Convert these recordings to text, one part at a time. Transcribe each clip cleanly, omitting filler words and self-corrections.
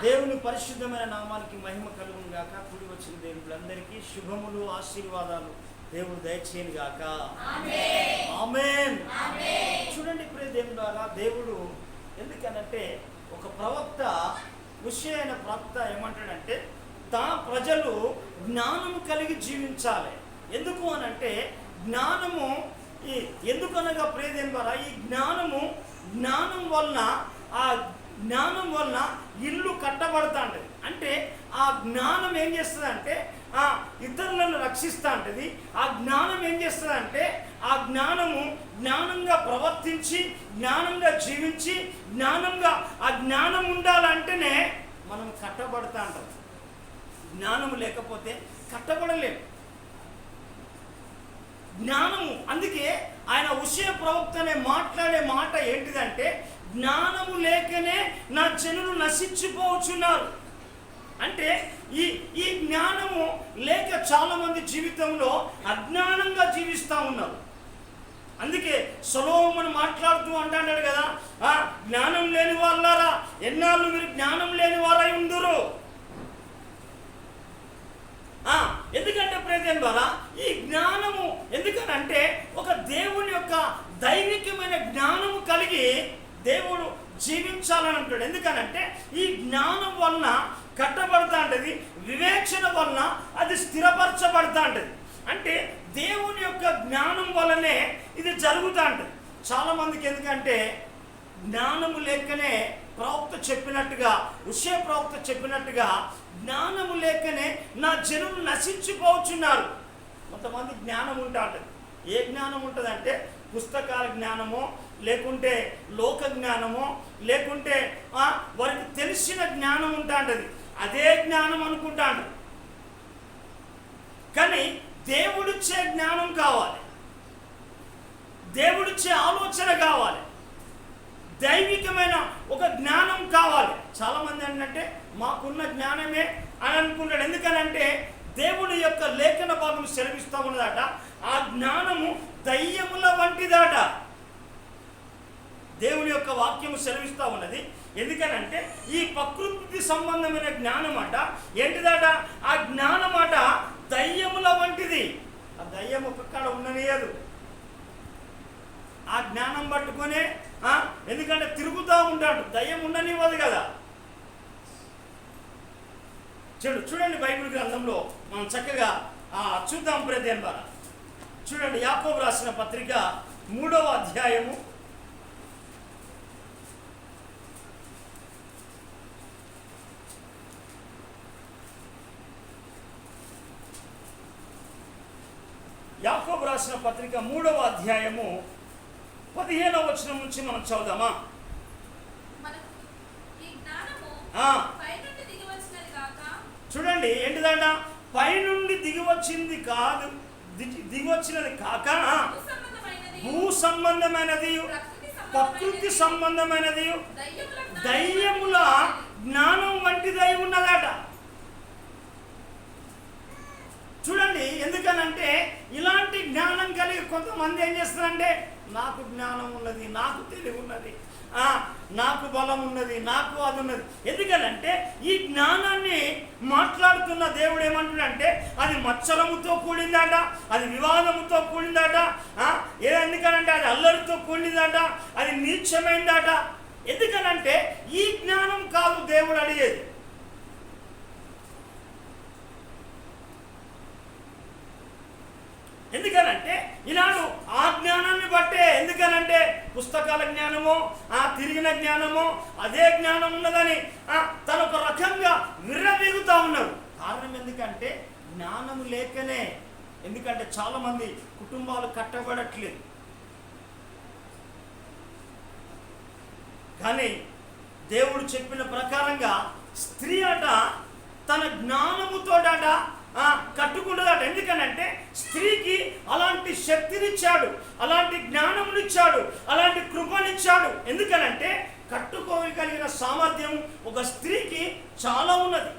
దేవుని పరిశుద్ధమైన నామానికి మహిమ కలుగును గాక. కూడి వచ్చిన దేవుళ్ళందరికీ శుభములు, ఆశీర్వాదాలు దేవుడు దయచేయను గాక. ఆమేన్. చూడండి ప్రియ దేవులారా, దేవుడు ఎందుకనంటే ఒక ప్రవక్త అయిన ప్రవక్త ఏమంటాడంటే ప్రజలు జ్ఞానము కలిగి జీవించాలి. ఎందుకు అనంటే జ్ఞానము ఎందుకనగా ప్రియ దేవులారా, ఈ జ్ఞానం వలన ఇల్లు కట్టబడతా ఉంటుంది. అంటే ఆ జ్ఞానం ఏం చేస్తుంది అంటే ఇతరులను రక్షిస్తూ ఉంటుంది. ఆ జ్ఞానం ఏం చేస్తుంది అంటే ఆ జ్ఞానంగా ప్రవర్తించి, జ్ఞానంగా జీవించి, ఆ జ్ఞానం ఉండాలంటేనే మనం కట్టబడతా ఉంటాం. జ్ఞానం లేకపోతే కట్టబడలేము. జ్ఞానము, అందుకే ఆయన హోషేయ ప్రవక్తనే మాట్లాడే మాట ఏంటిదంటే, జ్ఞానము లేకనే నా జనులు నశించిపోవచ్చున్నారు. అంటే ఈ జ్ఞానము లేక చాలా మంది జీవితంలో అజ్ఞానంగా జీవిస్తూ ఉన్నారు. అందుకే సొలొమోను మాట్లాడుతూ అంటాడు కదా, జ్ఞానం లేని వాళ్ళారా, ఎన్నాళ్ళు మీరు జ్ఞానం లేని వారై ఉందురు. ఎందుకంటే ప్రేమ ద్వారా ఈ జ్ఞానము ఎందుకనంటే ఒక దేవుని యొక్క దైవికమైన జ్ఞానము కలిగి దేవుడు జీవించాలని అంటాడు. ఎందుకనంటే ఈ జ్ఞానం వలన కట్టబడతా ఉంటుంది, వివేచన వలన అది స్థిరపరచబడతా ఉంటుంది. అంటే దేవుని యొక్క జ్ఞానం వలనే ఇది జరుగుతూ ఉంటుంది. చాలామందికి ఎందుకంటే జ్ఞానము లేకనే ప్రవక్త చెప్పినట్టుగా, హోషేయ ప్రవక్త చెప్పినట్టుగా, జ్ఞానము లేకనే నా జనులు నశించిపోవచ్చున్నారు. కొంతమంది జ్ఞానం ఉంటా ఉంటుంది. ఏ జ్ఞానం ఉంటుందంటే పుస్తకాల జ్ఞానమో, లేకుంటే లోక జ్ఞానమో, లేకుంటే వారికి తెలిసిన జ్ఞానం ఉంటా ఉంటుంది. అదే జ్ఞానం అనుకుంటా ఉంటుంది. కానీ దేవుడిచ్చే జ్ఞానం కావాలి, దేవుడిచ్చే ఆలోచన కావాలి, దైవికమైన ఒక జ్ఞానం కావాలి. చాలామంది ఏంటంటే మాకున్న జ్ఞానమే అని అనుకుంటాడు. ఎందుకనంటే దేవుని యొక్క లేఖన భాగం సెలవిస్తూ ఉన్నదట, ఆ జ్ఞానము దయ్యముల వంటిదాట. దేవుని యొక్క వాక్యము సెలవిస్తూ ఉన్నది. ఎందుకనంటే ఈ ప్రకృతి సంబంధమైన జ్ఞానం అట ఏంటిదట, ఆ జ్ఞానమాట దయ్యముల వంటిది. ఆ దయ్యం ఒక్కడ ఉండనియదు. ఆ జ్ఞానం పట్టుకొనే ఎందుకంటే తిరుగుతూ ఉంటాడు, దయ్యం ఉండనివ్వదు కదా. చూడండి బైబిల్ గ్రంథంలో మనం చక్కగా చూద్దాం ప్రియదేవ ద్వారా. చూడండి యాకోబు రాసిన పత్రిక 3వ అధ్యాయము 15వ వచనం నుంచి మనం చదువుదామా? చూడండి ఏంటిదంట, పైనుండి దిగివచ్చినది కాదు, దిగివచ్చినది కాక భూ సంబంధమైనది, ప్రకృతి సంబంధమైనది, దయ్యముల జ్ఞానం వంటిదై ఉన్నదట. చూడండి ఎందుకనంటే ఇలాంటి జ్ఞానం కలిగి కొంతమంది ఏం చేస్తారంటే, నాకు జ్ఞానం ఉన్నది, నాకు తెలివి ఉన్నది, నాకు బలం ఉన్నది, నాకు అది ఉన్నది. ఎందుకనంటే ఈ జ్ఞానాన్ని మాట్లాడుతున్న దేవుడు ఏమంటున్నాడంటే అది మత్సరముతో కూడిందట, అది వివాదముతో కూడిందట, ఎందుకనంటే అది అల్లరితో కూడిందట, అది నీచమైందట. ఎందుకనంటే ఈ జ్ఞానం కాదు దేవుడు అడిగేది. ఎందుకనంటే ఈనాడు ఆ జ్ఞానాన్ని బట్టే, ఎందుకనంటే పుస్తకాల జ్ఞానమో, తిరిగిన జ్ఞానమో, అదే జ్ఞానం ఉన్నదని తనొక రకంగా విర్రవీగుతూ ఉన్నారు. కారణం ఎందుకంటే జ్ఞానం లేకనే. ఎందుకంటే చాలామంది కుటుంబాలు కట్టబడట్లేదు. కానీ దేవుడు చెప్పిన ప్రకారంగా స్త్రీ అట తన జ్ఞానముతోట కట్టుకుంటుందట. ఎందుకనంటే స్త్రీకి అలాంటి శక్తినిచ్చాడు, అలాంటి జ్ఞానమునిచ్చాడు, అలాంటి కృపనిచ్చాడు. ఎందుకనంటే కట్టుకోగలిగిన సామర్థ్యం ఒక స్త్రీకి చాలా ఉన్నది.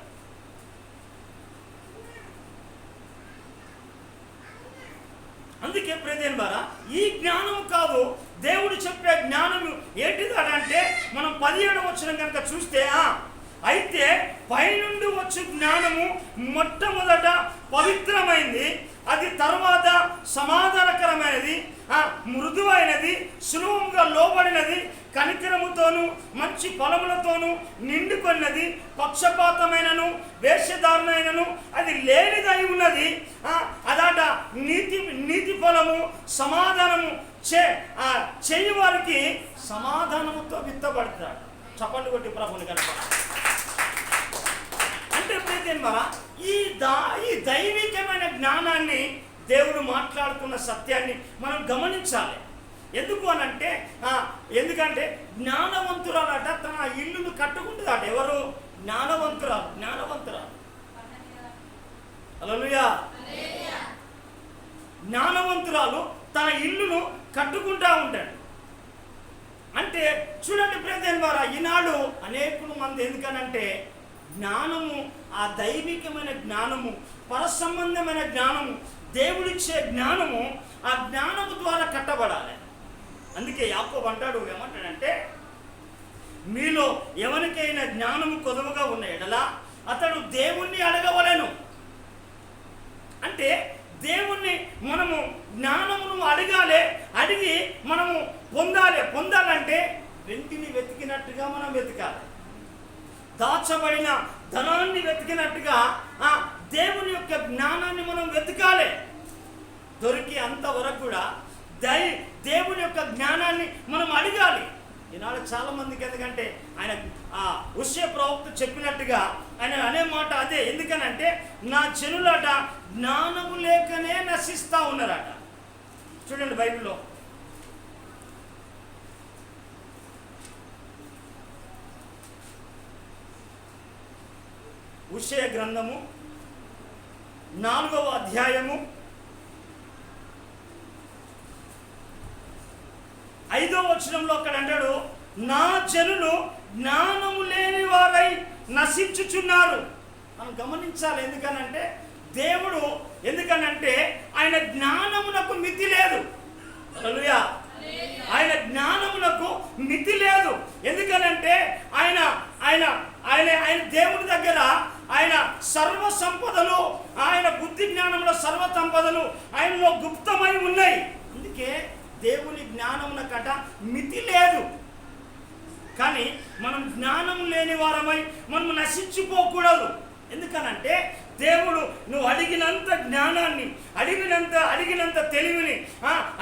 అందుకే ప్రియమైన వారా, ఈ జ్ఞానం కాదు దేవుడు చెప్పే జ్ఞానం ఏంటిదంటే మనం 17వ వచనం కనుక చూస్తే, అయితే పైనుండి వచ్చే జ్ఞానము మొట్టమొదట పవిత్రమైంది, అది తర్వాత సమాధానకరమైనది, మృదువైనది, సులభంగా లోబడినది, కనికరముతోను మంచి ఫలములతోను నిండుకొన్నది, పక్షపాతమైనను వేషధారణైనను అది లేనిదై ఉన్నది, అదాట నీతి ఫలము సమాధానము చేయి వారికి సమాధానముతో విత్తబడతాడు. చప్పట్లు కొట్టి ప్రభుని కనుక అంటే ప్రియమైన ఈ దైవికమైన జ్ఞానాన్ని దేవుడు మాట్లాడుతున్న సత్యాన్ని మనం గమనించాలి. ఎందుకు అనంటే ఎందుకంటే జ్ఞానవంతురాలట తన ఇల్లును కట్టుకుంటుందట. ఎవరు? జ్ఞానవంతురాలు. హల్లెలూయా. జ్ఞానవంతురాలు తన ఇల్లును కట్టుకుంటా ఉంటాడు. అంటే చూడండి ప్రియమైన వారా, ఈనాడు అనేకులు మంది ఎందుకనంటే జ్ఞానము, ఆ దైవికమైన జ్ఞానము, పరసంబంధమైన జ్ఞానము, దేవుడిచ్చే జ్ఞానము, ఆ జ్ఞానము ద్వారా కట్టబడాలి. అందుకే యాకోబు అంటాడు, ఏమంటాడంటే మీలో ఎవరికైనా జ్ఞానము కొదువుగా ఉన్న ఎడల అతడు దేవుణ్ణి అడగవలెను. అంటే దేవుణ్ణి మనము జ్ఞానమును అడగాలి, అడిగి మనము పొందాలంటే వెంటిని వెతికినట్టుగా మనం వెతకాలి. దాచబడిన ధనాన్ని వెతికినట్టుగా దేవుని యొక్క జ్ఞానాన్ని మనం వెతకాలి. దొరికి అంతవరకు కూడా దేవుని యొక్క జ్ఞానాన్ని మనం అడగాలి. ఈనాడు చాలా మందికి ఎందుకంటే ఆయన హోషేయ ప్రవక్త చెప్పినట్టుగా ఆయన అనే మాట అదే. ఎందుకనంటే నా జనులట జ్ఞానము లేకనే నశిస్తూ ఉన్నారట. చూడండి బైబిల్లో హోషేయ గ్రంథము 4వ అధ్యాయము 5వ వచనంలో అక్కడ అంటాడు, నా జనులు జ్ఞానము లేని వారై నశించుచున్నారు. మనం గమనించాలి. ఎందుకనంటే ఆయన జ్ఞానమునకు మితి లేదు. హల్లెలూయా. ఆయన జ్ఞానమునకు మితి లేదు. ఎందుకనంటే ఆయన ఆయన ఆయన ఆయన దేవుని దగ్గర ఆయన సర్వ సంపదలు, ఆయన బుద్ధి జ్ఞానంలో సర్వ సంపదలు ఆయనలో గుప్తమై ఉన్నాయి. అందుకే దేవుని జ్ఞానమునకట మితి లేదు. కానీ మనం జ్ఞానం లేని వారమై మనం నశించిపోకూడదు. ఎందుకనంటే దేవుడు నువ్వు అడిగినంత జ్ఞానాన్ని, అడిగినంత తెలివిని,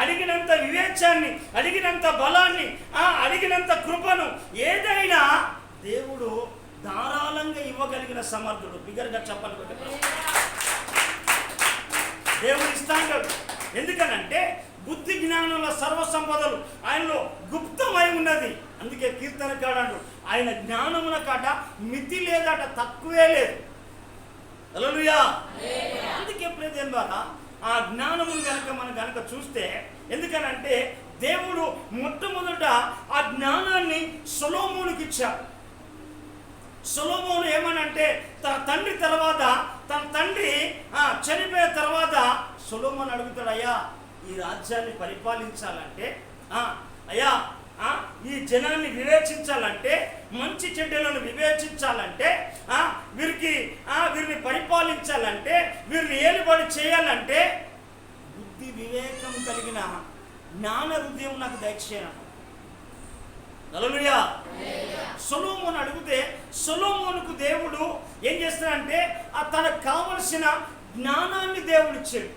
అడిగినంత వివేచాన్ని, అడిగినంత బలాన్ని, అడిగినంత కృపను ఏదైనా దేవుడు ధారాళంగా ఇవ్వగలిగిన సమర్థుడు. బిగ్గరగా చెప్పాలి. దేవుడు ఇస్తాడు. ఎందుకనంటే బుద్ధి జ్ఞానంలో సర్వ సంపదలు ఆయనలో గుప్తమై ఉన్నది. అందుకే కీర్తనకాడు ఆయన జ్ఞానమున కాట మితి లేదట, తక్కువే లేదు. హల్లెలూయా. అందుకే ప్రియమైన ఆ జ్ఞానమును మనం చూస్తే, ఎందుకనంటే దేవుడు మొట్టమొదట ఆ జ్ఞానాన్ని సొలొమోనుకి ఇచ్చాడు. సొలొమోను ఏమనంటే తన తండ్రి తర్వాత, తన తండ్రి చనిపోయిన తర్వాత సొలొమోను అడుగుతాడు, అయ్యా ఈ రాజ్యాన్ని పరిపాలించాలంటే, అయ్యా ఈ జనాన్ని వివేచించాలంటే, మంచి చెడ్డలను వివేచించాలంటే, వీరిని పరిపాలించాలంటే, వీరిని ఏలుబడి చేయాలంటే బుద్ధి వివేకం కలిగిన జ్ఞాన హృదయం నాకు దయచేయను. హల్లెలూయా. సొలొమోను అడిగితే సొలొమోనుకు దేవుడు ఏం చేస్తాడంటే తనకు కావలసిన జ్ఞానాన్ని దేవుడు ఇచ్చాడు.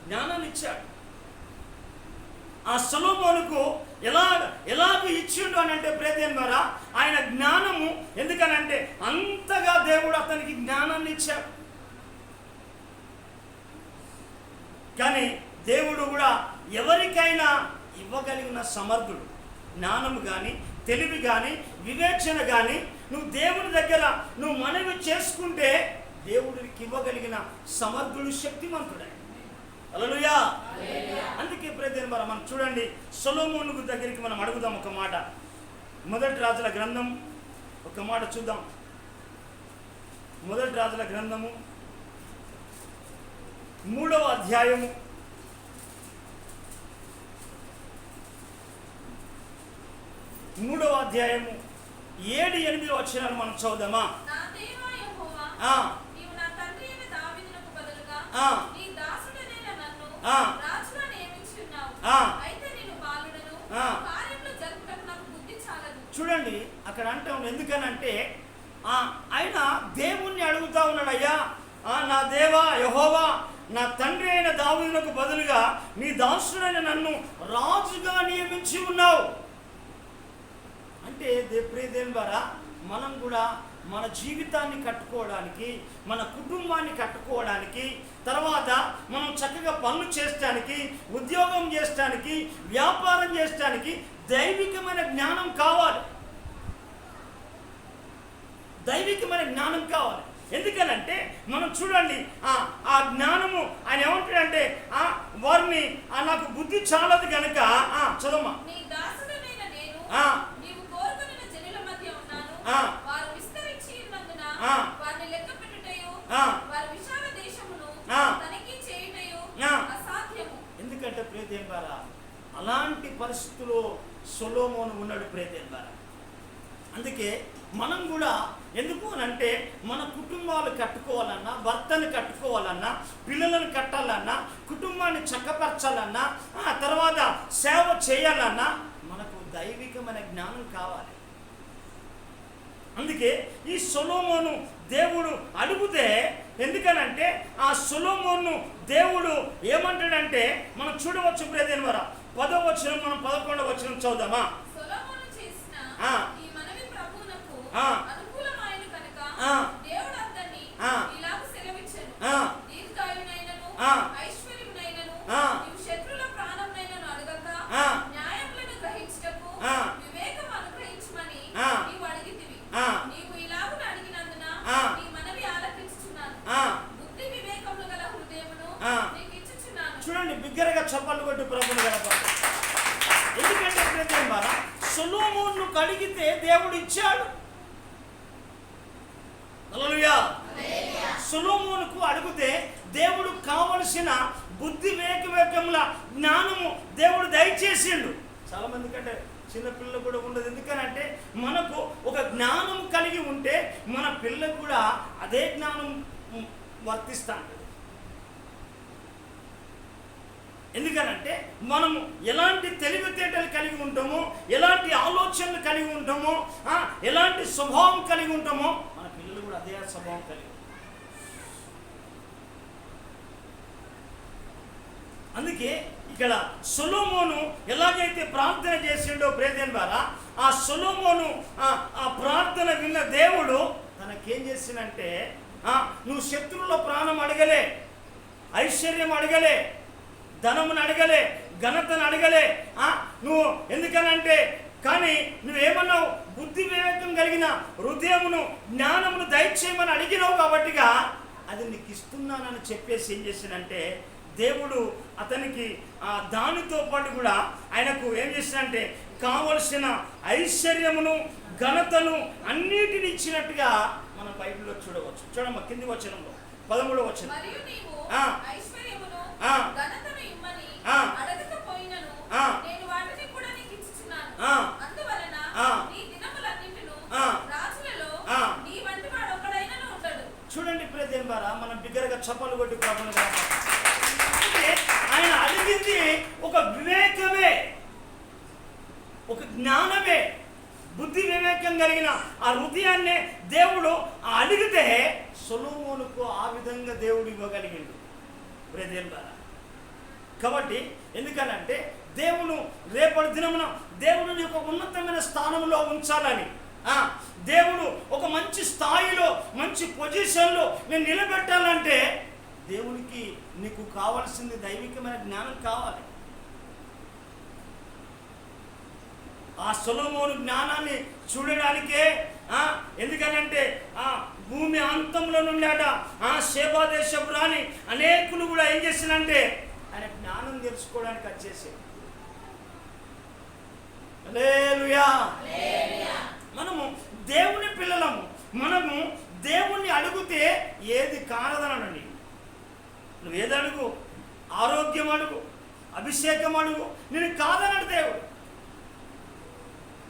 జ్ఞానాన్ని ఇచ్చాడు. ఆ సొలొమోనుకు ఎలాగ ఇచ్చిండు అని అంటే ప్రియమైన వారా, ఆయన జ్ఞానము, ఎందుకనంటే అంతగా దేవుడు అతనికి జ్ఞానాన్ని ఇచ్చాడు. కానీ దేవుడు కూడా ఎవరికైనా ఇవ్వగలిగిన సమర్థుడు. జ్ఞానము కానీ, తెలివి కానీ, వివేచన కానీ నువ్వు దేవుని దగ్గర నువ్వు మనవి చేసుకుంటే దేవుడికి ఇవ్వగలిగిన సమర్థుడు, శక్తిమంతుడే. హల్లెలూయా. అందుకే ప్రియమైన వారా, మనం చూడండి సొలొమోను దగ్గరికి మనం అడుగుదాం ఒక మాట. మొదటి రాజుల గ్రంథం ఒక మాట చూద్దాం. మొదటి రాజుల గ్రంథము 3వ అధ్యాయము 7-8 వచనాలు మనం చదువుదామా? చూడండి అక్కడ అంటే ఎందుకనంటే ఆయన దేవుణ్ణి అడుగుతా ఉన్నాడు, అయ్యా నా దేవా యెహోవా, నా తండ్రి అయిన దావీదునకు బదులుగా నీ దాసుడైన నన్ను రాజుగా నియమించి ఉన్నావు అంటే ప్రియదేవుని ద్వారా మనం కూడా మన జీవితాన్ని కట్టుకోవడానికి, మన కుటుంబాన్ని కట్టుకోవడానికి, తర్వాత మనం చక్కగా పనులు చేయడానికి, ఉద్యోగం చేయడానికి, వ్యాపారం చేయడానికి దైవికమైన జ్ఞానం కావాలి. దైవికమైన జ్ఞానం కావాలి. ఎందుకనంటే మనం చూడండి ఆ జ్ఞానము ఆయన ఏమంటాడంటే వారిని నాకు బుద్ధి చాలదు కనుక చదవమ్మా. ఎందుకంటే ప్రియదేవుని ద్వారా అలాంటి పరిస్థితుల్లో సొలొమోను ఉన్నాడు ప్రియదేవుని ద్వారా. అందుకే మనం కూడా ఎందుకు అంటే మన కుటుంబాలు కట్టుకోవాలన్నా, భర్తను కట్టుకోవాలన్నా, పిల్లలను కట్టాలన్నా, కుటుంబాన్ని చక్కపరచాలన్నా, తర్వాత సేవ చేయాలన్నా మనకు దైవికమైన జ్ఞానం కావాలి. అందుకే ఈ సొలొమోను దేవుడు అడిగితే, ఎందుకనంటే ఆ సొలొమోను దేవుడు ఏమంటాడంటే మనం చూడవచ్చు ప్రియదేవుని ద్వారా 10వ వచనం, మనం 11వ వచనం చదువుదామా? చూడండి బిగ్గరగా చప్పట్లు కొట్టి ప్రభువుని గణపరచండి. ఎందుకంటే ప్రియదేవుని ద్వారా సొలొమోనును కడిగితే దేవుడు ఇచ్చాడు. హల్లెలూయా. సొలొమోనుకు అడిగితే దేవుడు కావలసిన బుద్ధి వివేకముల జ్ఞానము దేవుడు దయచేసిండు. చాలా మంది కంటే చిన్నపిల్లలు కూడా ఉండదు. ఎందుకనంటే మనకు ఒక జ్ఞానం కలిగి ఉంటే మన పిల్లలకు కూడా అదే జ్ఞానం వర్తిస్తాం. ఎందుకనంటే మనము ఎలాంటి తెలివితేటలు కలిగి ఉంటామో, ఎలాంటి ఆలోచనలు కలిగి ఉంటామో, ఎలాంటి స్వభావం కలిగి ఉంటామో మన పిల్లలు కూడా అదే స్వభావం కలిగి ఉంటారు. అందుకే ఇక్కడ సొలొమోను ఎలాగైతే ప్రార్థన చేసిండో ప్రియదేవుని ద్వారా ఆ సొలొమోను ఆ ప్రార్థన విన్న దేవుడు తనకేం చేసిందంటే, నువ్వు శత్రువుల ప్రాణం అడగలే, ఐశ్వర్యం అడగలే, ధనమును అడగలే, ఘనతను అడగలే, నువ్వు ఎందుకనంటే కానీ నువ్వేమన్నావు, బుద్ధి వివేకం కలిగిన హృదయమును జ్ఞానమును దయచేయమని అడిగినావు కాబట్టిగా అది నీకు ఇస్తున్నానని చెప్పేసి ఏం చేసిందంటే దేవుడు అతనికి దానితో పాటు కూడా ఆయనకు ఏం చేసిందంటే కావలసిన ఐశ్వర్యమును ఘనతను అన్నిటిని ఇచ్చినట్టుగా మనం బైబిల్లో చూడవచ్చు. చూడమ్మా కింది వచనంలో 13వ వచనం. చూడండి ప్రియదేవుని ద్వారా మనం బిగ్గరగా చప్పలు కొట్టి ప్రభువుని ఆయన అడిగింది ఒక వివేకమే, ఒక జ్ఞానమే, బుద్ధి వివేకం కలిగిన ఆ హృదయాన్నే దేవుడు అడిగితే సొలొమోనుకు ఆ విధంగా దేవుడు ఇవ్వగలిగిండు ప్రియదేవుని ద్వారా. కాబట్టి ఎందుకనంటే దేవుడు రేపటి దినమున దేవుడిని ఒక ఉన్నతమైన స్థానంలో ఉంచాలని, దేవుడు ఒక మంచి స్థాయిలో మంచి పొజిషన్లో నేను నిలబెట్టాలంటే దేవునికి నీకు కావాల్సింది దైవికమైన జ్ఞానం కావాలి. ఆ సొలొమోను జ్ఞానాన్ని చూడడానికే ఎందుకనంటే భూమి అంతంలో నుండాట షేబా దేశపు రాని అనేకులు కూడా ఏం చేసినంటే ఆయన జ్ఞానం తెలుసుకోవడానికి వచ్చేసి. హల్లెలూయా. మనము దేవుని పిల్లలము, మనము దేవుణ్ణి అడిగితే ఏది కానదనండి. నువ్వు ఏదడుగు, ఆరోగ్యం అడుగు, అభిషేకం అడుగు, నేను కాదనడు దేవుడు.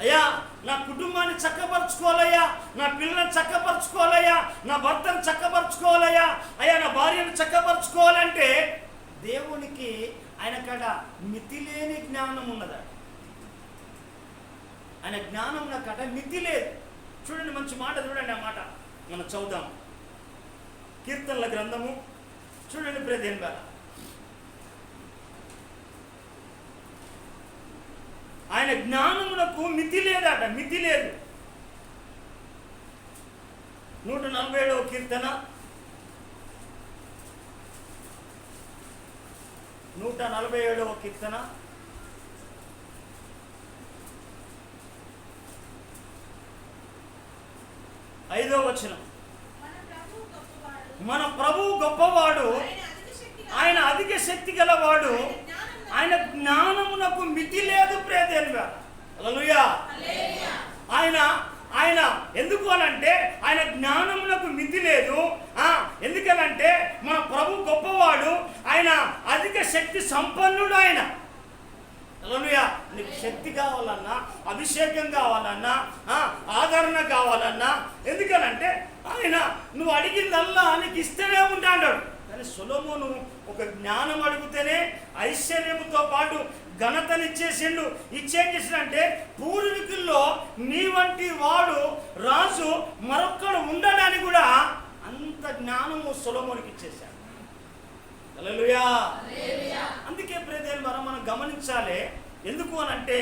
అయ్యా నా కుటుంబాన్ని చక్కపరచుకోవాలయ్యా, నా పిల్లలను చక్కపరచుకోవాలయ్యా, నా భర్తను చక్కపరచుకోవాలయ్యా, అయ్యా నా భార్యను చక్కపరచుకోవాలంటే దేవునికి ఆయన కాడ మితిలేని జ్ఞానం ఉన్నదా. ఆయన జ్ఞానం నా కాడ మితి లేదు. చూడండి, మంచి మాట చూడండి, ఆ మాట మనం చదువుదాం. కీర్తనల గ్రంథము చూడండి ప్రియదేని గారు, ఆయన జ్ఞానమునకు మితి లేదట, మితి లేదు. 147వ కీర్తన 147వ కీర్తన 5వ వచనం. మన ప్రభువు గొప్పవాడు, ఆయన అధిక శక్తి గలవాడు, ఆయన జ్ఞానమునకు మితి లేదు ప్రియదేనిగా. హల్లెలూయా. ఆయన ఆయన ఎందుకు అనంటే ఆయన జ్ఞానమునకు మితి లేదు. ఎందుకనంటే మన ప్రభు గొప్పవాడు, ఆయన అధిక శక్తి సంపన్నుడు. ఆయన హల్లెలూయా. నీకు శక్తి కావాలన్నా, అభిషేకం కావాలన్నా, ఆదరణ కావాలన్నా, ఎందుకనంటే ఆయన నువ్వు అడిగిందల్లా నీకు ఇస్తూనే ఉంటాడు. కానీ సొలొమోను ఒక జ్ఞానం అడిగితేనే ఐశ్వర్యముతో పాటు ఘనతనిచ్చేసిండు. ఇచ్చేం చేసిందంటే పూర్వీకుల్లో నీ వంటి వాడు రాజు మరొక్కడు ఉండడానికి కూడా అంత జ్ఞానము సొలొమోనుకి ఇచ్చేశాడు. హల్లెలూయా. అందుకే ప్రియదేవుని ద్వారా మనం గమనించాలి. ఎందుకు అనంటే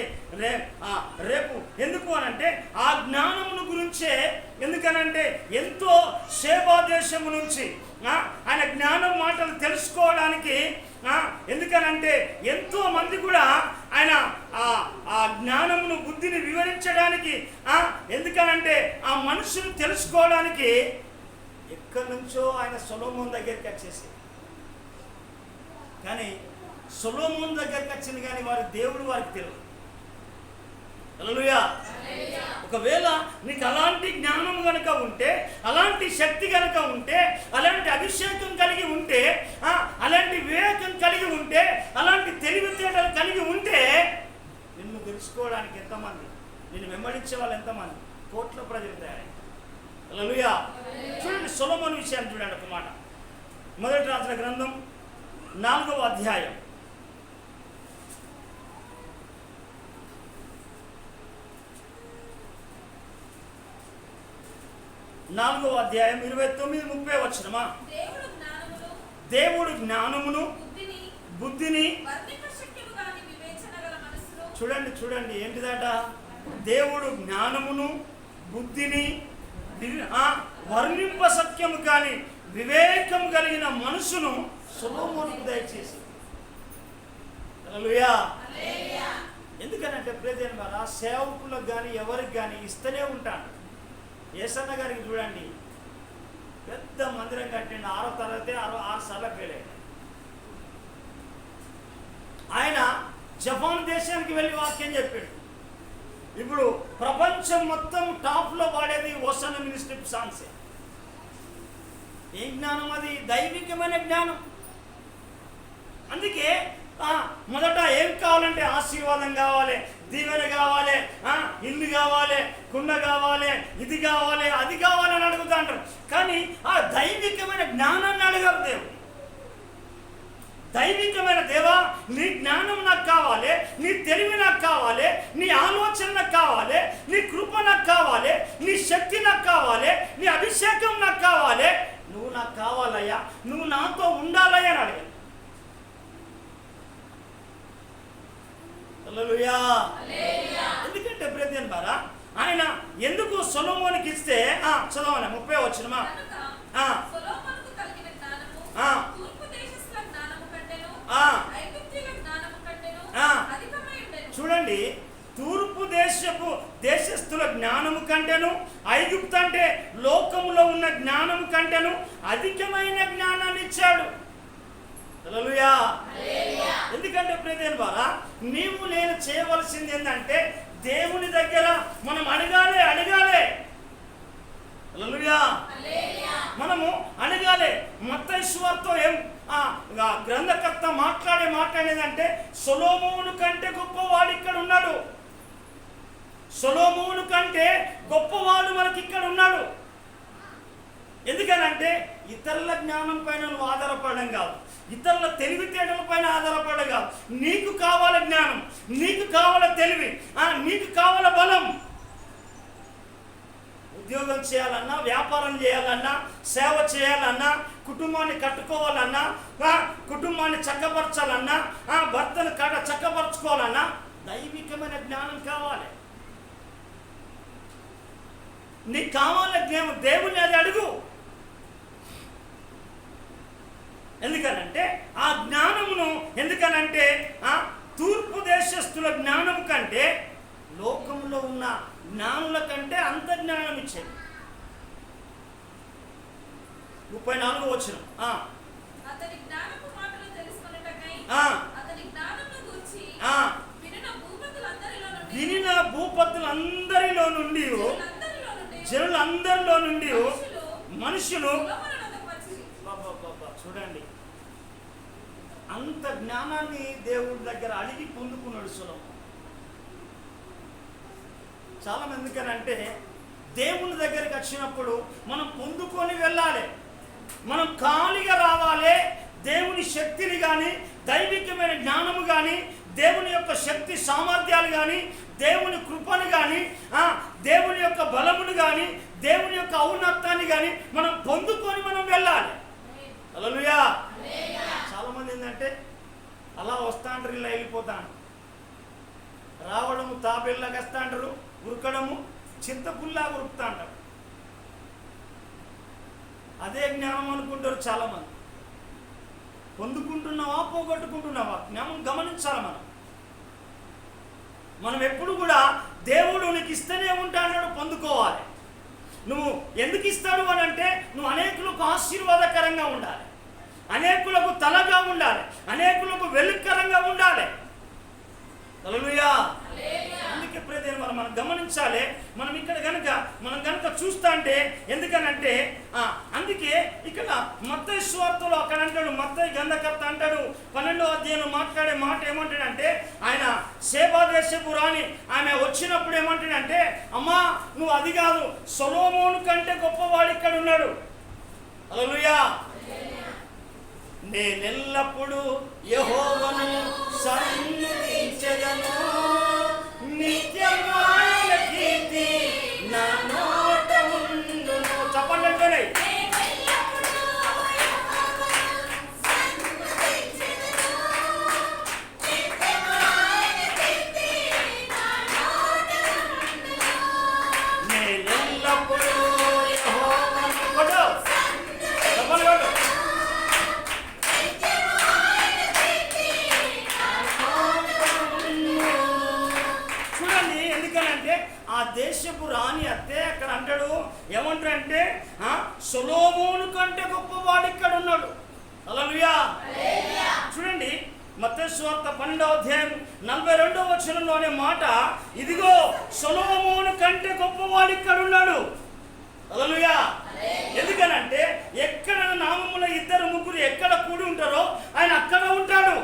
రేపు ఎందుకు అనంటే ఆ జ్ఞానమును గురించే. ఎందుకనంటే ఎంతో సేవా దేశము నుంచి ఆయన జ్ఞానం మాటలు తెలుసుకోవడానికి, ఎందుకనంటే ఎంతో మంది కూడా ఆయన ఆ జ్ఞానమును బుద్ధిని వివరించడానికి, ఎందుకనంటే ఆ మనుషులు తెలుసుకోవడానికి ఎక్కడి నుంచో ఆయన సొలొమోను దగ్గరికి వచ్చేసి, కానీ సొలొమోను దగ్గరికి వచ్చింది కానీ వారి దేవుడు వారికి తెలియదు. హల్లెలూయా. ఒకవేళ నీకు అలాంటి జ్ఞానం కనుక ఉంటే, అలాంటి శక్తి కనుక ఉంటే, అలాంటి అభిషేకం కలిగి ఉంటే, అలాంటి వివేకం కలిగి ఉంటే, అలాంటి తెలివితేటలు కలిగి ఉంటే నిన్ను తెలుసుకోవడానికి ఎంతమంది, నిన్ను వెంబడించే వాళ్ళు ఎంతమంది, కోట్ల ప్రజలు తయారై. హల్లెలూయా. చూడండి సొలొమోను విషయాన్ని చూడండి ఒక మాట. మొదటి రాజుల గ్రంథం 4వ అధ్యాయం 29-30 వచనమా. దేవుడు జ్ఞానమును బుద్ధిని చూడండి చూడండి ఏంటిదట. దేవుడు జ్ఞానమును బుద్ధిని వర్ణింప సత్యము కానీ వివేకం కలిగిన మనసును సొలొమోనుకు దయచేసి. హల్లెలూయా. ఎందుకనంటే ప్రియదేవుని వారా సేవకులకు కానీ ఎవరికి కానీ ఇస్తూనే ఉంటాను. యేసన్న గారికి చూడండి, పెద్ద మందిరం కట్టిండు, 6వ తరగతి 6 సార్లు ఫెయిల్ అయ్యాడు. ఆయన జపాన్ దేశానికి వెళ్ళి వాక్యం చెప్పాడు. ఇప్పుడు ప్రపంచం మొత్తం టాప్లో వాడేది ఓసన మినిస్ట్రీ సాంగ్సే. ఏం జ్ఞానం అది? దైవికమైన జ్ఞానం. అందుకే మొదట ఏం కావాలంటే ఆశీర్వాదం కావాలి, దీవెన కావాలి, ఇల్లు కావాలి, కుండ కావాలి, ఇది కావాలి, అది కావాలని అడుగుతా అంటారు. కానీ ఆ దైవికమైన జ్ఞానాన్ని అడగరు దేవుడు. దైవికమైన దేవా, నీ జ్ఞానం నాకు కావాలి, నీ తెలివి నాకు కావాలి, నీ ఆలోచన నాకు కావాలి, నీ కృప నాకు కావాలి, నీ శక్తి నాకు కావాలి, నీ అభిషేకం నాకు కావాలి, నువ్వు నాకు కావాలయ్యా, నువ్వు నాతో ఉండాలయ్యా అని అడిగాను. హల్లెలూయా. ఎందుకంటే ప్రియదేవుని వారా ఆయన ఎందుకు సొలొమోనుకి ఇస్తే చదవనా 30వ వచనమా. చూడండి, తూర్పు దేశస్థుల జ్ఞానము కంటేను, ఐగుప్తు అంటే లోకములో ఉన్న జ్ఞానము కంటేను అధికమైన జ్ఞానాన్ని ఇచ్చాడు. హల్లెలూయా. ఎందుకంటే ప్రియదేవుని వారా నీవు నేను చేయవలసింది ఏంటంటే దేవుని దగ్గర మనం అడగాలి. హల్లెలూయా. మనము అడగాలి. మత్తయి సువార్త సొలొమోను కంటే గొప్పవాడు ఇక్కడ ఉన్నాడు. సొలొమోను కంటే గొప్పవాడు మనకి ఇక్కడ ఉన్నాడు. ఎందుకనంటే ఇతరుల జ్ఞానం పైన నువ్వు ఆధారపడడం కాదు, ఇతరుల తెలివితేటల పైన ఆధారపడడం కాదు. నీకు కావాల జ్ఞానం, నీకు కావాల తెలివి, నీకు కావాల బలం. ఉద్యోగం చేయాలన్నా, వ్యాపారం చేయాలన్నా, సేవ చేయాలన్నా, కుటుంబాన్ని కట్టుకోవాలన్నా, కుటుంబాన్ని చక్కపరచాలన్నా, భర్తను చక్కపరచుకోవాలన్నా దైవికమైన జ్ఞానం కావాలి. నీకు కావాల జ్ఞానం, దేవుని అది అడుగు. ఎందుకనంటే ఆ జ్ఞానమును, ఎందుకనంటే తూర్పు దేశస్థుల జ్ఞానం కంటే లోకంలో ఉన్న జ్ఞానుల కంటే అంత జ్ఞానం ఇచ్చేది. 34వ వచనం. వినిన భూపతులందరిలో నుండి, జనులందరిలో నుండి మనుషులు, చూడండి అంత జ్ఞానాన్ని దేవుడి దగ్గర అడిగి పొందుకున్నాడు సొలొమోను. చాలా మంది అంటే దేవుని దగ్గరికి వచ్చినప్పుడు మనం పొందుకొని వెళ్ళాలి, మనం ఖాళీగా రావాలి. దేవుని శక్తిని కానీ, దైవికమైన జ్ఞానము కానీ, దేవుని యొక్క శక్తి సామర్థ్యాలు కానీ, దేవుని కృపను కానీ, దేవుని యొక్క బలమును కానీ, దేవుని యొక్క ఔన్నత్యాన్ని కానీ మనం పొందుకొని మనం వెళ్ళాలి. హల్లెలూయా. చాలా మంది ఏంటంటే అలా వస్తాంటారు, ఇలా వెళ్ళిపోతాను. రావడము తాబేళ్ళగా వస్తాంటారు, ఉరకడము చింతపుల్లా ఉరుకుతా అంటారు. అదే జ్ఞానం అనుకుంటారు చాలా మంది. పొందుకుంటున్నావా, పోగొట్టుకుంటున్నావా? జ్ఞానం గమనించాలి. మనం ఎప్పుడు కూడా దేవుడు నీకు ఇస్తూనే ఉంటాడు, పొందుకోవాలి. నువ్వు ఎందుకు ఇస్తాడు అని అంటే నువ్వు అనేకులకు ఆశీర్వాదకరంగా ఉండాలి, అనేకులకు తలగా ఉండాలి, అనేకులకు వెలుగుకరంగా ఉండాలి. హల్లెలూయా. అందుకే ప్రియదేవుని వారు మనం గమనించాలి. మనం ఇక్కడ మనం గనుక చూస్తా అంటే, ఎందుకనంటే అందుకే ఇక్కడ మత్తయి సువార్తలో అక్కడ అంటాడు, మత్తయి గ్రంథకర్త అంటాడు 12వ అధ్యాయంలో మాట్లాడే మాట ఏమంటాడంటే, ఆయన సేబా దేశపు రాణి ఆమె వచ్చినప్పుడు ఏమంటాడంటే, అమ్మా నువ్వు అది కాదు, సొలొమోను కంటే గొప్పవాడు ఇక్కడ ఉన్నాడు. హల్లెలూయా. నేనెల్లప్పుడు యెహోవాను సన్నిధించెదను, నిత్యము ఆయన కీర్తి నా నోట ఉండును. చెప్పండి. నేనెల్లప్పుడు యెహోవాను కొడు చెప్పండి. ఆ దేశపు రాణి అత్తే అక్కడ అంటాడు, ఏమంటాడంటే సొలొమోను కంటే గొప్పవాడు ఇక్కడ ఉన్నాడు. హల్లెలూయా. చూడండి మత్తయి సువార్త 12వ అధ్యాయం 42వ వచనంలోనే మాట, ఇదిగో సొలొమోను కంటే గొప్పవాడు ఇక్కడ ఉన్నాడు. హల్లెలూయా. ఎందుకనంటే ఎక్కడ నామములో 2-3 ఎక్కడ కూడి ఉంటారో ఆయన అక్కడ ఉంటాడు,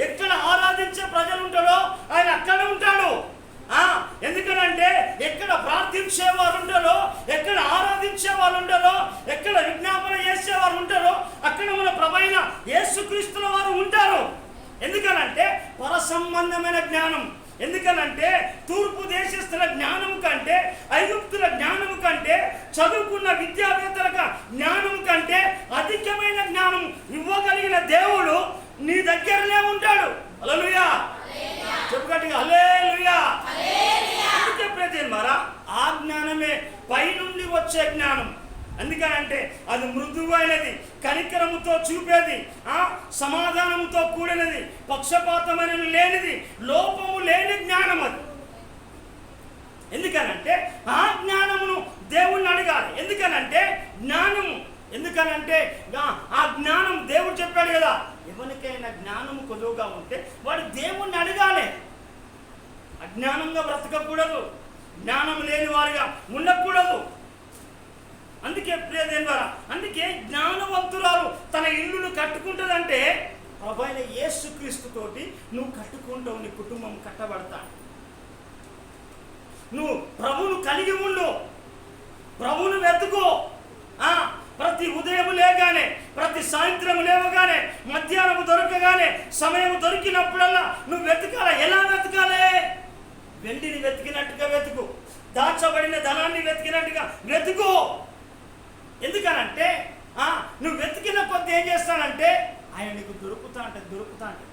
ఎక్కడ ఆరాధించే ప్రజలు ఉంటారో ఆయన అక్కడ ఉంటాడు. ఎందుకనంటే ఎక్కడ ప్రార్థించేవారు ఉంటారో, ఎక్కడ ఆరాధించే వాళ్ళు ఉంటారో, ఎక్కడ విజ్ఞాపన చేసేవారు ఉంటారో అక్కడ మన ప్రభువైన యేసుక్రీస్తుల వారు ఉంటారు. ఎందుకనంటే పర సంబంధమైన జ్ఞానం. ఎందుకనంటే తూర్పు దేశస్థుల జ్ఞానం కంటే, ఐగుప్తుల జ్ఞానం కంటే, చదువుకున్న విద్యావేత్తల జ్ఞానం కంటే అధికమైన జ్ఞానం ఇవ్వగలిగిన దేవుడు నీ దగ్గరనే ఉంటాడు. హల్లెలూయా. చెప్పుకట్టుగా హల్లెలూయా. అందుకే ప్రియదేవులారా ఆ జ్ఞానమే పైనుండి వచ్చే జ్ఞానం. అందుకనంటే అది మృదువైనది, కనికరముతో చూపేది, సమాధానముతో కూడినది, పక్షపాతమైనది లేనిది, లోపము లేని జ్ఞానం అది. ఎందుకనంటే ఆ జ్ఞానమును దేవుణ్ణి అడగాలి. ఎందుకనంటే ఆ జ్ఞానం దేవుడు చెప్పాడు కదా, ఎవరికైనా జ్ఞానము కొద్దుగా ఉంటే వాడు దేవుణ్ణి అడగాలి. అజ్ఞానంగా బ్రతకకూడదు, జ్ఞానం లేని వారిగా ఉండకూడదు. అందుకే ప్రియదేవులారా, అందుకే జ్ఞానవంతురాలు తన ఇల్లును కట్టుకుంటుందంటే ప్రభు అయిన యేసుక్రీస్తుతోటి నువ్వు కట్టుకుంటావు, నీ కుటుంబం కట్టబడతా. నువ్వు ప్రభువును కలిగి ఉండు, ప్రభువును వెతుకో. ప్రతి ఉదయం లేగానే, ప్రతి సాయంత్రం లేవగానే, మధ్యాహ్నం దొరకగానే, సమయం దొరికినప్పుడల్లా నువ్వు వెతకాలి. ఎలా వెతకాలి? వెండిని వెతికినట్టుగా వెతుకు, దాచబడిన ధనాన్ని వెతికినట్టుగా వెతుకు. ఎందుకనంటే నువ్వు వెతికిన కొద్ది ఏం చేస్తానంటే ఆయన నీకు దొరుకుతా అంటే.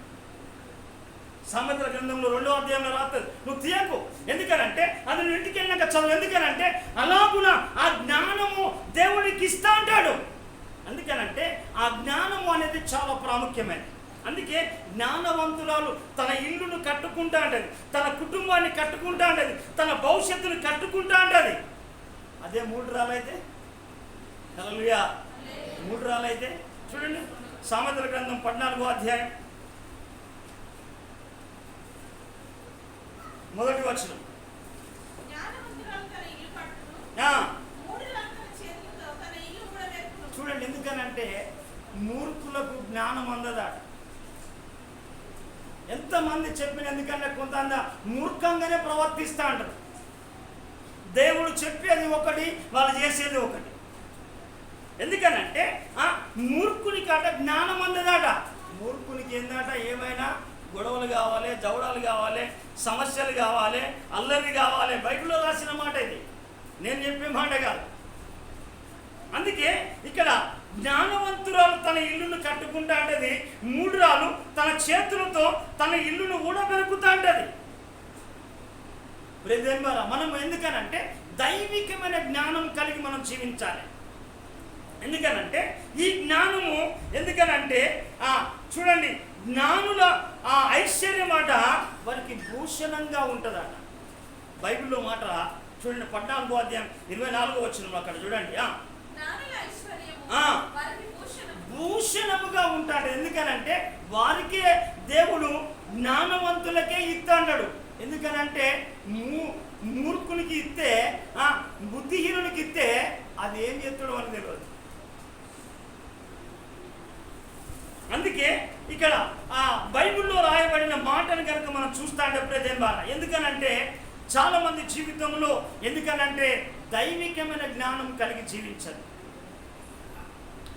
సామెతల గ్రంథంలో 2వ అధ్యాయంలో రాస్తుంది, నువ్వు తీయకు. ఎందుకనంటే అది నువ్వు ఇంటికి వెళ్ళినాక చదువు. ఎందుకనంటే అలాగున ఆ జ్ఞానము దేవుడికి ఇస్తా అంటాడు. అందుకనంటే ఆ జ్ఞానము అనేది చాలా ప్రాముఖ్యమైనది. అందుకే జ్ఞానవంతురాలు తన ఇల్లును కట్టుకుంటా అంటది, తన కుటుంబాన్ని కట్టుకుంటా అంటది, తన భవిష్యత్తును కట్టుకుంటా అంటది. అదే 3 రాలైతే, హల్లెలూయా, 3 రాలైతే చూడండి. సామెతల గ్రంథం 14వ అధ్యాయం 1వ వచనం. చూడండి, ఎందుకనంటే మూర్ఖులకు జ్ఞానం అందదా. ఎంతమంది చెప్పిన, ఎందుకంటే కొంత మూర్ఖంగానే ప్రవర్తిస్తూ అంటారు. దేవుడు చెప్పేది ఒకటి, వాళ్ళు చేసేది ఒకటి. ఎందుకనంటే మూర్ఖునికి అట జ్ఞానం అందదాట. మూర్ఖునికి ఏందట, ఏమైనా గొడవలు కావాలి, జవడాలు కావాలి, సమస్యలు కావాలి, అల్లరి కావాలి. బైబిల్లో రాసిన మాట ఇది, నేను చెప్పే మాట కాదు. అందుకే ఇక్కడ జ్ఞానవంతురాలు తన ఇల్లును కట్టుకుంటా అంటది, మూఢురాలు తన చేతులతో తన ఇల్లును ఊడబెరుకుతా అంటది. మనం ఎందుకనంటే దైవికమైన జ్ఞానం కలిగి మనం జీవించాలి. ఎందుకనంటే ఈ జ్ఞానము, ఎందుకనంటే చూడండి, జ్ఞానుల ఐశ్వర్యం మాట వారికి భూషణంగా ఉంటుందట. బైబిల్లో మాట చూడండి, 14వ అధ్యాయం 24వ వచనం అక్కడ చూడండి, భూషణముగా ఉంటాడు. ఎందుకనంటే వారికే దేవుడు జ్ఞానవంతులకే ఇస్తాడు. ఎందుకనంటే మూర్ఖునికి ఇస్తే, బుద్ధిహీనునికి ఇస్తే అది ఏం చేస్తాడు అని తెలియదు. అందుకే ఇక్కడ బైబిల్లో రాయబడిన మాటను కనుక మనం చూస్తాంటే ప్రజెంబాల, ఎందుకనంటే చాలా మంది జీవితంలో ఎందుకనంటే దైవికమైన జ్ఞానం కలిగి జీవించదు.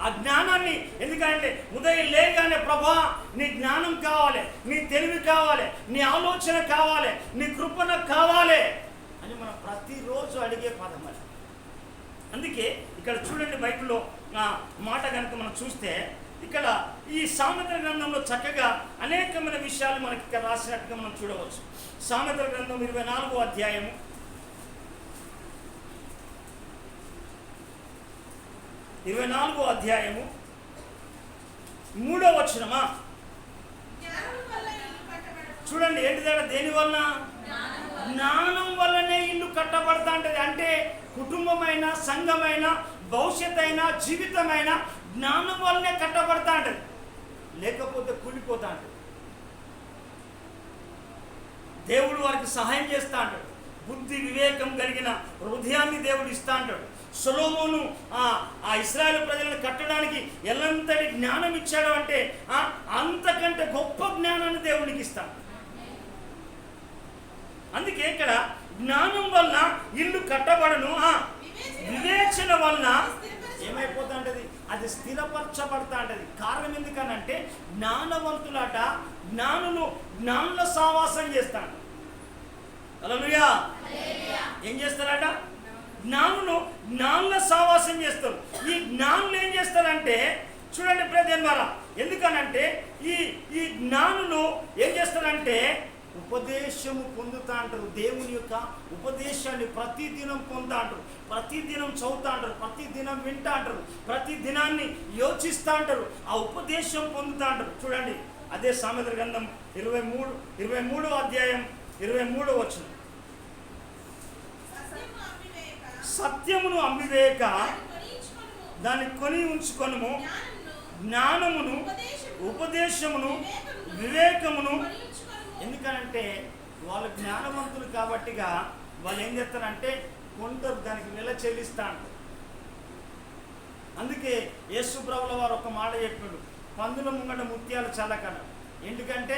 ఆ జ్ఞానాన్ని ఎందుకంటే ఉదయం లేగానే ప్రభా నీ జ్ఞానం కావాలి, నీ తెలివి కావాలి, నీ ఆలోచన కావాలి, నీ కృపణ కావాలి అని మనం ప్రతిరోజు అడిగే పదం అది. అందుకే ఇక్కడ చూడండి, బైబిల్లో మాట కనుక మనం చూస్తే ఇక్కడ ఈ సామెతల గ్రంథంలో చక్కగా అనేకమైన విషయాలు మనకి ఇక్కడ రాసినట్టుగా మనం చూడవచ్చు. సామెతల గ్రంథం 24వ అధ్యాయము 24వ అధ్యాయము 3వ వచనమా చూడండి. ఏంటిదా? దేని వలన? జ్ఞానం వల్లనే ఇల్లు కట్టబడతా అంటది. అంటే కుటుంబమైన, సంఘమైన, భవిష్యత్ అయినా, జీవితమైన జ్ఞానం వల్లనే కట్టబడతా అంటది, లేకపోతే కూలిపోతా అంటది. దేవుడు వారికి సహాయం చేస్తా అంటాడు. బుద్ధి వివేకం కలిగిన హృదయాన్ని దేవుడు ఇస్తా అంటాడు. సొలొమోను ఆ ఇశ్రాయేలు ప్రజలను కట్టడానికి ఎల్లంతటి జ్ఞానం ఇచ్చాడు అంటే అంతకంటే గొప్ప జ్ఞానాన్ని దేవునికి ఇస్తాడు. అందుకే ఇక్కడ జ్ఞానం వలన ఇల్లు కట్టబడను, వివేచన వలన ఏమైపోతా అంటది, అది స్థిరపరచబడతా అంటది. కారణం ఎందుకనంటే జ్ఞానవంతులట జ్ఞానుల సావాసం చేస్తాడు. హల్లెలూయా. ఏం చేస్తారట? జ్ఞానుల సావాసం చేస్తారు. ఈ జ్ఞానులు ఏం చేస్తారంటే చూడండి ప్రజలారా, ఎందుకనంటే ఈ జ్ఞానులు ఏం చేస్తారంటే ఉపదేశము పొందుతా అంటారు. దేవుని యొక్క ఉపదేశాన్ని ప్రతిదినం పొందుతా అంటారు, ప్రతిదినం చదువుతా అంటారు, ప్రతిదినం వింటా అంటారు, ప్రతి దినాన్ని యోచిస్తూ అంటారు, ఆ ఉపదేశం పొందుతా అంటారు. చూడండి, అదే సామెతల గ్రంథం 23వ అధ్యాయం 23వ వచనం. సత్యమును అమ్మివేయక దాన్ని కొని ఉంచుకొనుము, జ్ఞానమును, ఉపదేశమును, వివేకమును. ఎందుకంటే వాళ్ళు జ్ఞానవంతులు కాబట్టిగా వాళ్ళు ఏం చేస్తారంటే కొంటారు, దానికి వెల చెల్లిస్తా అంటారు. అందుకే యేసు ప్రభుల వారు ఒక మాట చెప్పాడు, పందుల ముంగట ముత్యాలు చల్లకన. ఎందుకంటే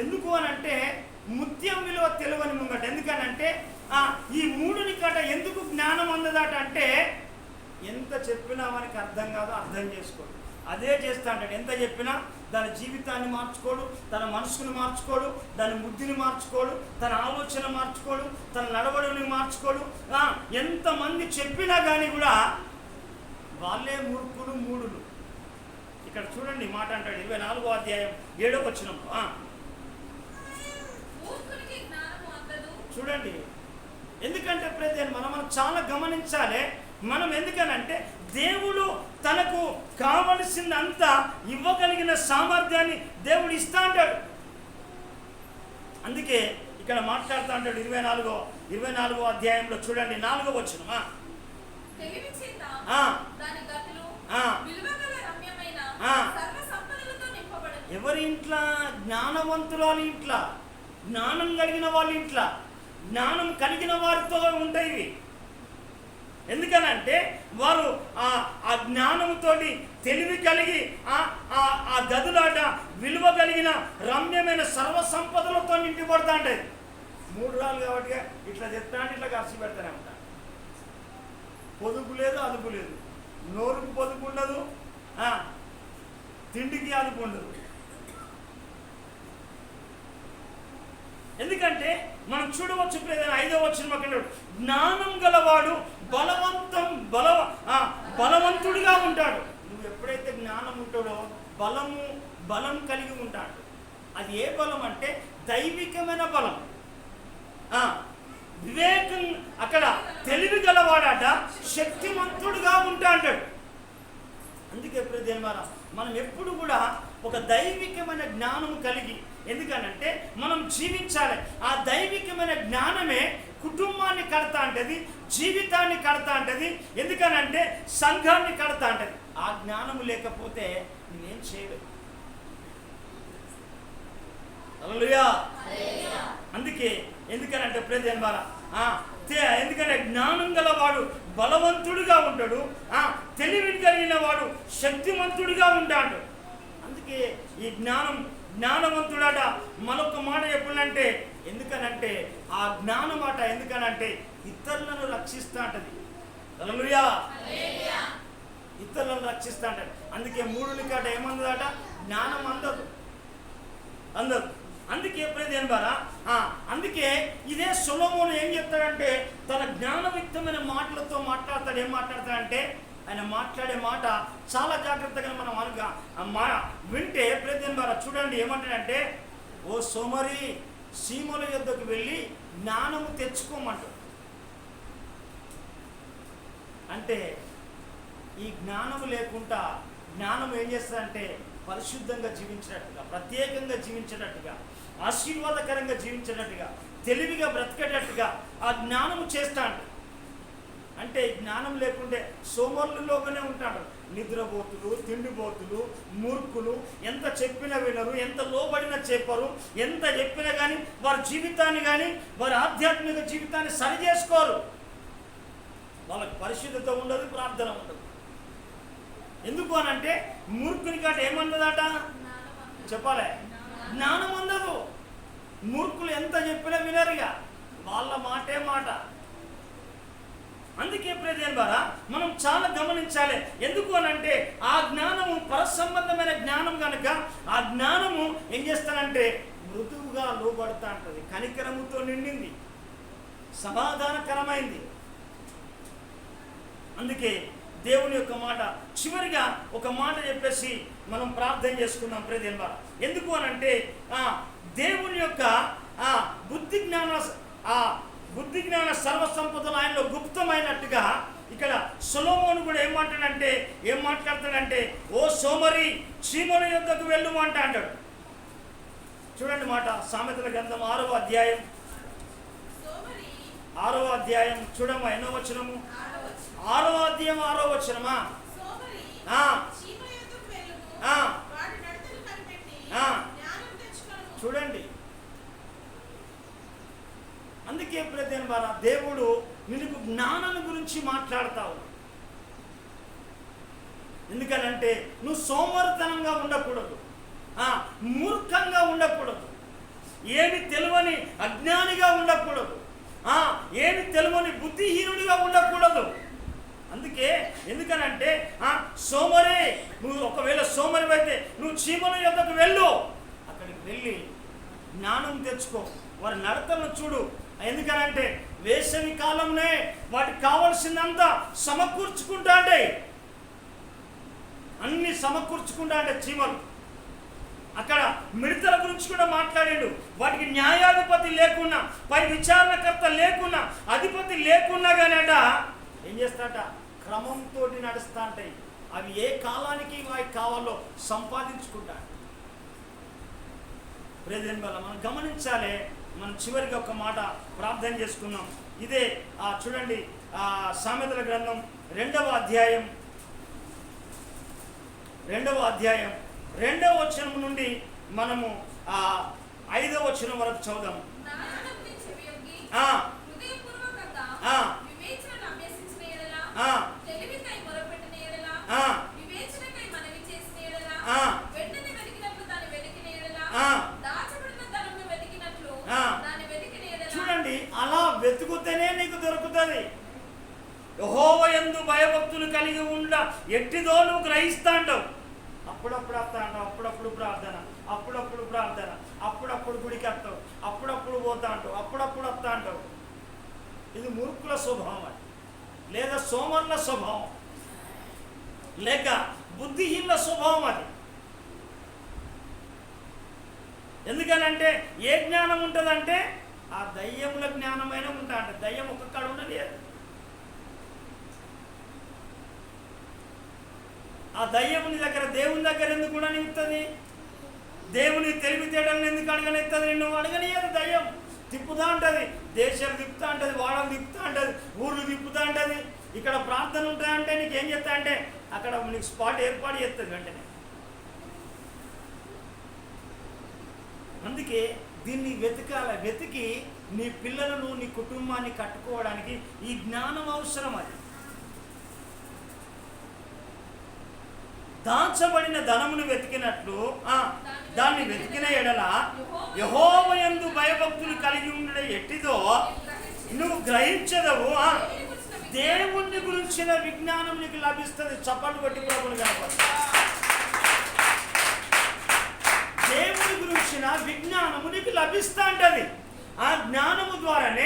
ఎందుకు అని అంటే ముత్యం విలువ తెలియని ముంగట. ఎందుకనంటే ఈ మూడుని కట ఎందుకు జ్ఞానం అందదట అంటే ఎంత చెప్పినా మనకి అర్థం కాదు, అర్థం చేసుకోడు. అదే చేస్తా అంటాడు. ఎంత చెప్పినా దాని జీవితాన్ని మార్చుకోడు, తన మనసుని మార్చుకోడు, దాని బుద్ధిని మార్చుకోడు, తన ఆలోచన మార్చుకోడు, తన నడవడిని మార్చుకోడు. ఎంతమంది చెప్పినా కానీ కూడా వాళ్ళే మూర్ఖులు, మూడులు. ఇక్కడ చూడండి మాట అంటాడు 24వ అధ్యాయం 7వ వచనంలో. చూడండి, ఎందుకంటే ప్రతి మనం చాలా గమనించాలి. మనం ఎందుకనంటే దేవుడు తనకు కావలసిందంతా ఇవ్వగలిగిన సామర్థ్యాన్ని దేవుడు ఇస్తా అంటాడు. అందుకే ఇక్కడ మాట్లాడుతూ అంటాడు 24వ అధ్యాయంలో. చూడండి 4వ వచనం. ఎవరి ఇంట్లో? జ్ఞానవంతురాలి ఇంట్లో, జ్ఞానం కలిగిన వాళ్ళ ఇంట్లో, జ్ఞానం కలిగిన వారితో ఉంటాయి. ఎందుకనంటే వారు ఆ జ్ఞానంతోటి తెలివి కలిగి ఆ గదులాట విలువ కలిగిన రమ్యమైన సర్వసంపదలతో నిండిపడతా ఉంటాయి. 3 రాళ్ళు కాబట్టి ఇట్లా చెప్తా అంటే ఇట్లా ఖర్చు పెడతానే ఉంటా. పొదుపు లేదు, అదుపు లేదు. నోరుకు పొదుపు ఉండదు, తిండికి అదుపు ఉండదు. ఎందుకంటే మనం చూడవచ్చు 5వ వచనం, జ్ఞానం గలవాడు బలవంతుడిగా ఉంటాడు. నువ్వు ఎప్పుడైతే జ్ఞానం ఉంటాడో బలం కలిగి ఉంటాడు. అది ఏ బలం అంటే దైవికమైన బలం. వివేకం, అక్కడ తెలివి గలవాడట శక్తిమంతుడుగా ఉంటాడు. అందుకే ఎప్పుడైతే మనం ఎప్పుడు కూడా ఒక దైవికమైన జ్ఞానం కలిగి, ఎందుకనంటే మనం జీవించాలి. ఆ దైవికమైన జ్ఞానమే కుటుంబాన్ని కడతా అంటది, జీవితాన్ని కడతా అంటది. ఎందుకనంటే సంఘాన్ని కడతా అంటది. ఆ జ్ఞానము లేకపోతే నువ్వేం చేయలేవు. హల్లెలూయా. అందుకే ఎందుకనంటే ఎందుకంటే జ్ఞానం గలవాడు బలవంతుడిగా ఉంటాడు, తెలివి కలిగిన వాడు శక్తివంతుడిగా ఉంటాడు. అందుకే ఈ జ్ఞానవంతుడట మరొక మాట ఎప్పుడంటే, ఎందుకనంటే ఆ జ్ఞానం మాట ఎందుకనంటే ఇతరులను రక్షిస్తా అంటది. హల్లెలూయా. ఇతరులను రక్షిస్తా అంటది. అందుకే 3 కాట ఏమందదట? జ్ఞానం అందదు. అందుకే అందుకే ఇదే సొలొమోను ఏం చెప్తాడంటే తన జ్ఞానయుక్తమైన మాటలతో మాట్లాడతాడు. ఏం మాట్లాడతాడంటే ఆయన మాట్లాడే మాట చాలా జాగ్రత్తగా మనం వింటే చూడండి ఏమంటాడంటే, ఓ సోమరి, సీమల యొద్దకు వెళ్ళి జ్ఞానము తెచ్చుకోమంటాడు. అంటే ఈ జ్ఞానము లేకుండా జ్ఞానం ఏం చేస్తుందంటే పరిశుద్ధంగా జీవించినట్టుగా, ప్రత్యేకంగా జీవించేటట్టుగా, ఆశీర్వాదకరంగా జీవించేటట్టుగా, తెలివిగా బ్రతికేటట్టుగా ఆ జ్ఞానము చేస్తాడు. అంటే జ్ఞానం లేకుంటే సోమరులలోగానే ఉంటాడు. నిద్రపోతులు, తిండిపోతులు, మూర్ఖులు, ఎంత చెప్పినా వినరు, ఎంత లోబడినా చెప్పరు, ఎంత చెప్పినా కానీ వారి జీవితాన్ని కానీ వారి ఆధ్యాత్మిక జీవితాన్ని సరి చేసుకోరు. వాళ్ళకి పరిశుద్ధత ఉండదు, ప్రార్థన ఉండదు. ఎందుకు అనంటే మూర్ఖుని కాట ఏమన్నదట చెప్పాలి? జ్ఞానం అందదు. మూర్ఖులు ఎంత చెప్పినా వినరుగా, వాళ్ళ మాటే మాట. అందుకే మనం చాలా గమనించాలి. ఎందుకు అనంటే ఆ జ్ఞానము పరసంబంధమైన జ్ఞానం కనుక ఆ జ్ఞానము ఏం చేస్తానంటే మృదువుగా లోబడతా ఉంటుంది, కనికరముతో నిండింది, సమాధానకరమైంది. అందుకే దేవుని యొక్క మాట చివరిగా ఒక మాట చెప్పేసి మనం ప్రార్థన చేసుకుందాం. ఎందుకు అనంటే దేవుని యొక్క బుద్ధి జ్ఞాన సర్వసంపదలు ఆయనలో గుప్తమైనట్టుగా ఇక్కడ సొలొమోను కూడా ఏం మాట్లాడతాడంటే ఓ సోమరి, చీమల యొద్దకు వెళ్ళు అంటాడు. చూడండి మాట, సామెతల గ్రంథం 6వ అధ్యాయం చూడమ్మా, ఎన్నో వచనము? 6వ అధ్యాయం 6వ వచనమా? చూడండి. అందుకే దేవుడు నిన్ను జ్ఞానం గురించి మాట్లాడతావు. ఎందుకనంటే నువ్వు సోమరితనంగా ఉండకూడదు, మూర్ఖంగా ఉండకూడదు, ఏమి తెలియని అజ్ఞానిగా ఉండకూడదు, ఏమి తెలియని బుద్ధిహీనుడిగా ఉండకూడదు. అందుకే ఎందుకనంటే సోమరే, నువ్వు ఒకవేళ సోమరి అయితే నువ్వు చీమల యొద్దకు వెళ్ళు, అక్కడికి వెళ్ళి జ్ఞానం తెచ్చుకో, వారి నడతలను చూడు. ఎందుకనంటే వేసవి కాలంలో వాటికి కావాల్సిందంతా సమకూర్చుకుంటా అంటే, అన్ని సమకూర్చుకుంటా అంటే చీమలు. అక్కడ మిడతల గురించి కూడా మాట్లాడాడు. వాటికి న్యాయాధిపతి లేకున్నా, పై విచారణకర్త లేకున్నా, అధిపతి లేకున్నా కానీ అట ఏం చేస్తాట, క్రమంతో నడుస్తా ఉంటాయి. అవి ఏ కాలానికి వాటికి కావాలో సంపాదించుకుంటా. ప్రెజెంట్ వల్ల మనం గమనించాలి. మనం చివరికి ఒక మాట ప్రార్థన చేసుకున్నాం. ఇదే చూడండి, సామెతల గ్రంథం 2వ అధ్యాయం 2వ వచనం నుండి మనము 5వ వచనం వరకు చదువుదాం. చూడండి, అలా వెతుకుతేనే నీకు దొరుకుతుంది. యెహోవా యందు భయభక్తులు కలిగి ఉండ ఎట్టిదో నువ్వు గ్రహిస్తా అంటావు. అప్పుడప్పుడు వస్తా అంటావు, అప్పుడప్పుడు ప్రార్థన, అప్పుడప్పుడు గుడికి వస్తావు, అప్పుడప్పుడు పోతా అంటావు, అప్పుడప్పుడు వస్తా అంటావు. ఇది మూర్ఖుల స్వభావం, అది లేదా సోమరుల స్వభావం, లేక బుద్ధిహీనుల స్వభావం అది. ఎందుకనంటే ఏ జ్ఞానం ఉంటుందంటే ఆ దయ్యముల జ్ఞానమైన ఉంటా అంటే, దయ్యం ఒక్క కాడ ఉన్నది. ఆ దయ్యముని దగ్గర దేవుని దగ్గర ఎందుకు కూడా నిలుపుతుంది? దేవుని తెలివితేటలను ఎందుకు అడగనిస్తుంది? నిన్ను అడగనియదు. దయ్యం తిప్పుతా ఉంటుంది, దేశాలు తిప్పుతా ఉంటుంది, వాడలు తిప్పుతా ఉంటుంది, ఊర్లు తిప్పుతా ఉంటుంది. ఇక్కడ ప్రార్థన ఉంటాయంటే నీకు ఏం చెప్తా అంటే అక్కడ నీకు స్పాట్ ఏర్పాటు చేస్తుంది వెంటనే. అందుకే దీన్ని వెతికి నీ పిల్లలను, నీ కుటుంబాన్ని కట్టుకోవడానికి ఈ జ్ఞానం అవసరం. అది దాచబడిన ధనమును వెతికినట్లు దాన్ని వెతికిన ఎడల యెహోవా యందు భయభక్తులు కలిగి ఉండడం ఎట్టిదో నువ్వు గ్రహించదవు. దేవుని గురించిన విజ్ఞానం నీకు లభిస్తుంది. చప్పట్లు కొట్టి ప్రభువుని కనపడు. దేవుని గురించిన విజ్ఞానము నీకు లభిస్తా ఉంటుంది. ఆ జ్ఞానము ద్వారానే